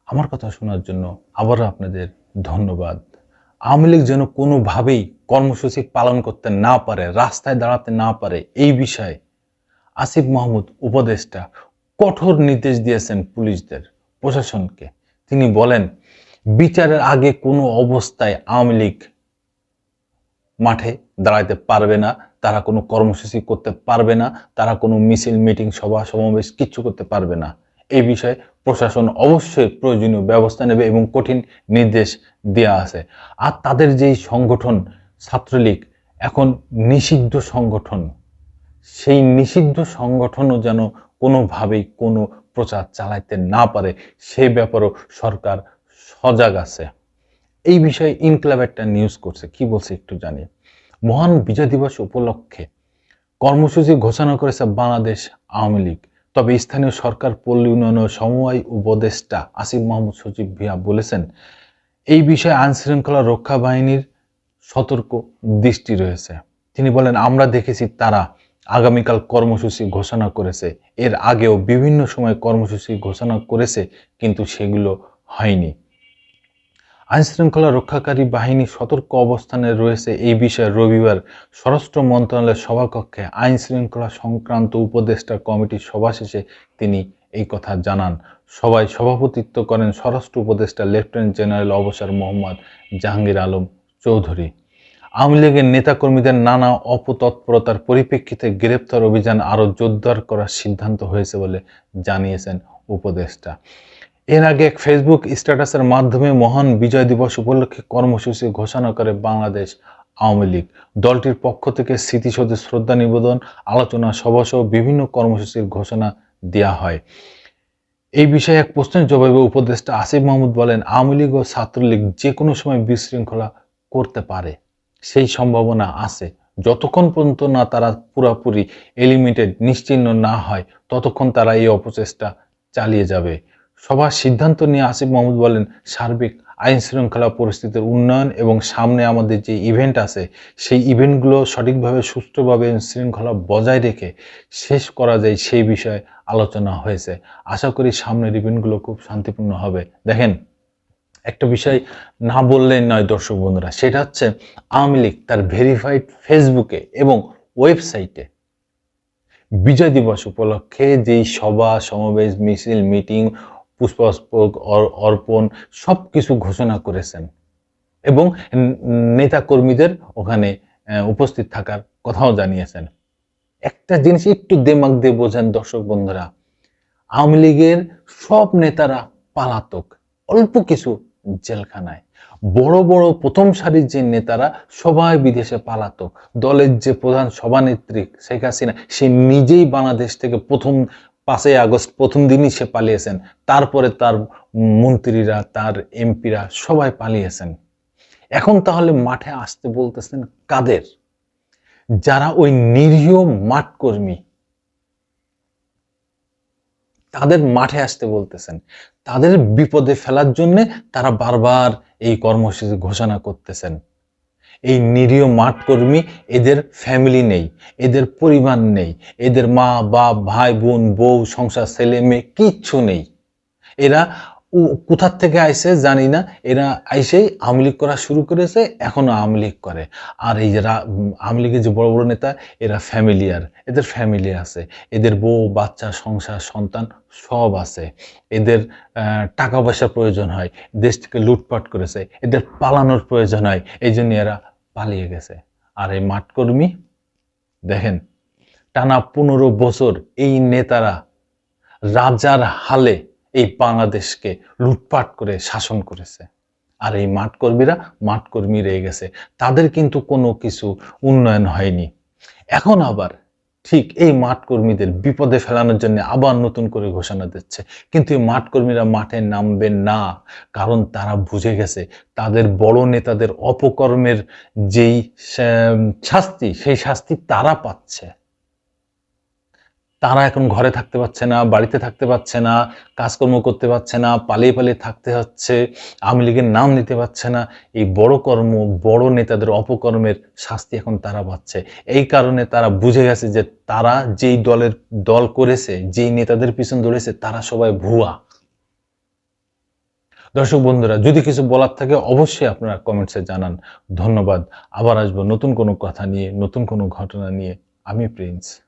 আমার কথা শোনার জন্য আবারও আপনাদের ধন্যবাদ। আওয়ামী লীগ যেন কোনোভাবেই কর্মসূচি পালন করতে না পারে, রাস্তায় দাঁড়াতে না পারে, এই বিষয়ে আসিফ মাহমুদ উপদেষ্টা কঠোর নির্দেশ দিয়েছেন পুলিশদের, প্রশাসনকে। তিনি বলেন, বিচারের আগে কোনো অবস্থায় আওয়ামী লীগ মাঠে দাঁড়াতে পারবে না, তারা কোনো কর্মসূচি করতে পারবে না, তারা কোনো মিছিল, মিটিং, সভা সমাবেশ কিচ্ছু করতে পারবে না। এই বিষয়ে প্রশাসন অবশ্যই প্রয়োজনীয় ব্যবস্থা নেবে এবং কঠিন নির্দেশ দেওয়া আছে। আর তাদের যেই সংগঠন ছাত্রলীগ এখন নিষিদ্ধ সংগঠন, সেই নিষিদ্ধ সংগঠনও যেন কোনোভাবেই কোনো প্রচার চালাইতে না পারে, সেই ব্যাপারেও সরকার সজাগ আছে। এই বিষয়ে ইনকিলাব একটা নিউজ করছে, কি বলছে একটু জানি। মহান বিজয় দিবস উপলক্ষে কর্মসূচি ঘোষণা করেছে বাংলাদেশ আওয়ামী লীগ। তবে স্থানীয় সরকার, পল্লী উন্নয়ন ও সমবায় উপদেষ্টা আসিফ মাহমুদ সজীব ভুঁইয়া বলেছেন, এই বিষয়ে আইন শৃঙ্খলা রক্ষা বাহিনীর সতর্ক দৃষ্টি রয়েছে। তিনি বলেন, আমরা দেখেছি তারা আগামীকাল কর্মসূচি ঘোষণা করেছে, এর আগেও বিভিন্ন সময় কর্মসূচি ঘোষণা করেছে, কিন্তু সেগুলো হয়নি। আইন শৃঙ্খলা রক্ষাকারী বাহিনী সতর্ক অবস্থানে রয়েছে। এই বিষয়ে রবিবার স্বরাষ্ট্র মন্ত্রণালয়ের সভাকক্ষে আইন শৃঙ্খলা সংক্রান্ত উপদেষ্টা কমিটির সভা শেষে তিনি এই কথা জানান। সভায় সভাপতিত্ব করেন স্বরাষ্ট্র উপদেষ্টা লেফটেন্যান্ট জেনারেল অবসর মোহাম্মদ জাহাঙ্গীর আলম চৌধুরী। আওয়ামী লীগের নেতাকর্মীদের নানা অপতৎপরতার পরিপ্রেক্ষিতে গ্রেপ্তার অভিযান আরও জোরদার করার সিদ্ধান্ত হয়েছে বলে জানিয়েছেন উপদেষ্টা। এর আগে এক ফেসবুক স্ট্যাটাসের মাধ্যমে মহান বিজয় দিবস উপলক্ষে কর্মসূচি ঘোষণা করে বাংলাদেশ আওয়ামী লীগ। দলটির পক্ষ থেকে স্মৃতিসৌধে শ্রদ্ধা নিবেদন, আলোচনা সভা সহ বিভিন্ন কর্মসূচির ঘোষণা দেওয়া হয়। এই বিষয়ে এক প্রশ্নের জবাবে উপদেষ্টা আসিফ মাহমুদ বলেন, আওয়ামী লীগ ও ছাত্রলীগ যে কোনো সময় বিশৃঙ্খলা করতে পারে, সেই সম্ভাবনা আছে। যতক্ষণ পর্যন্ত না তারা পুরোপুরি এলিমিনেটেড, নিশ্চিহ্ন না হয়, ততক্ষণ তারা এই অপচেষ্টা চালিয়ে যাবে। সভার সিদ্ধান্ত নিয়ে আসিফ মাহমুদ বলেন, সার্বিক আইন শৃঙ্খলা পরিস্থিতির উন্নয়ন এবং সামনে আমাদের যে ইভেন্ট আছে, সেই ইভেন্টগুলো সঠিকভাবে, সুষ্ঠুভাবে শৃঙ্খলা বজায় রেখে শেষ করা যায়, সেই বিষয়ে আলোচনা হয়েছে। আশা করি সামনের ইভেন্টগুলো খুব শান্তিপূর্ণ হবে। দেখেন, একটা বিষয় না বললেই নয় দর্শক বন্ধুরা, সেটা হচ্ছে আওয়ামী লীগ তার ভেরিফাইড ফেসবুকে এবং ওয়েবসাইটে বিজয় দিবস উপলক্ষে যেই সভা সমাবেশ, মিছিল, মিটিং, পুষ্পস্তবক অর্পণ সব কিছু ঘোষণা করেছেন এবং নেতাকর্মীদের ওখানে উপস্থিত থাকার কথাও জানিয়েছেন। একটা জিনিস একটু দিমাগ দিয়ে বোঝেন দর্শক বন্ধুরা, আওয়ামী লীগের সব নেতারা পালাতক, অল্প কিছু জেলখানায়। বড় বড় প্রথম সারির যে নেতারা সবাই বিদেশে পালাতক। দলের যে প্রধান সভানেত্রী শেখ হাসিনা, সে নিজেই বাংলাদেশ থেকে 5ই আগস্ট প্রথম দিনই সে পালিয়েছেন। তারপরে তার মন্ত্রীরা, তার এমপিরা সবাই পালিয়েছেন। এখন তাহলে মাঠে আসতে বলতেছেন কাদের? যারা ওই নিরীহ মাঠকর্মী, তাদের মাঠে আসতে বলতেছেন। তাদের বিপদে ফেলার জন্য তারা বারবার এই কর্মসূচি ঘোষণা করতেছেন। এই নিরীহ মাঠকর্মী, এদের ফ্যামিলি নেই, এদের পরিবার নেই, এদের মা বাপ, ভাই বোন, বউ, সংসার, ছেলে মেয়ে কিচ্ছু নেই। এরা কোথার থেকে আইসে জানি না, এরা আইসেই আওয়ামী লীগ করা শুরু করেছে, এখনো আওয়ামী লীগ করে। আর এই যারা আওয়ামী লীগের যে বড় বড় নেতা, এরা ফ্যামিলিয়ার, এদের ফ্যামিলি আছে, এদের বউ বাচ্চা, সংসার, সন্তান সব আছে। এদের টাকা পয়সার প্রয়োজন হয়, দেশ থেকে লুটপাট করেছে, এদের পালানোর প্রয়োজন হয়, এই জন্য এরা পালিয়ে গেছে। আর এই মাঠকর্মী দেখেন, টানা 15 বছর এই নেতারা রাজার হালে এই বাংলাদেশকে লুটপাট করে শাসন করেছে। আর এই মাঠকর্মী রয়ে গেছে, তাদের কিন্তু কোনো কিছু উন্নয়ন হয়নি। এখন আবার ঠিক এই মাঠকর্মীদের বিপদে ফেলানোর জন্য আবার নতুন করে ঘোষণা দিচ্ছে, কিন্তু এই মাঠকর্মীরা মাঠে নামবে না, কারণ তারা বুঝে গেছে তাদের বড় নেতাদের অপকর্মের যেই শাস্তি, সেই শাস্তি তারা পাচ্ছে। তারা এখন ঘরে থাকতে পারছে না, বাড়িতে থাকতে পারছে না, কাজকর্ম করতে পারছে না, পালিয়ে পালিয়ে থাকতে হচ্ছে, আওয়ামী লীগের নাম নিতে পারছে না। এই বড় নেতাদের অপকর্মের শাস্তি এখন তারা পাচ্ছে। এই কারণে তারা বুঝে গেছে যে তারা যেই দল করেছে, যেই নেতাদের পিছন ধরেছে, তারা সবাই ভুয়া। দর্শক বন্ধুরা, যদি কিছু বলার থাকে অবশ্যই আপনারা কমেন্টসে জানান। ধন্যবাদ। আবার আসবো নতুন কোনো কথা নিয়ে, নতুন কোনো ঘটনা নিয়ে। আমি প্রিন্স।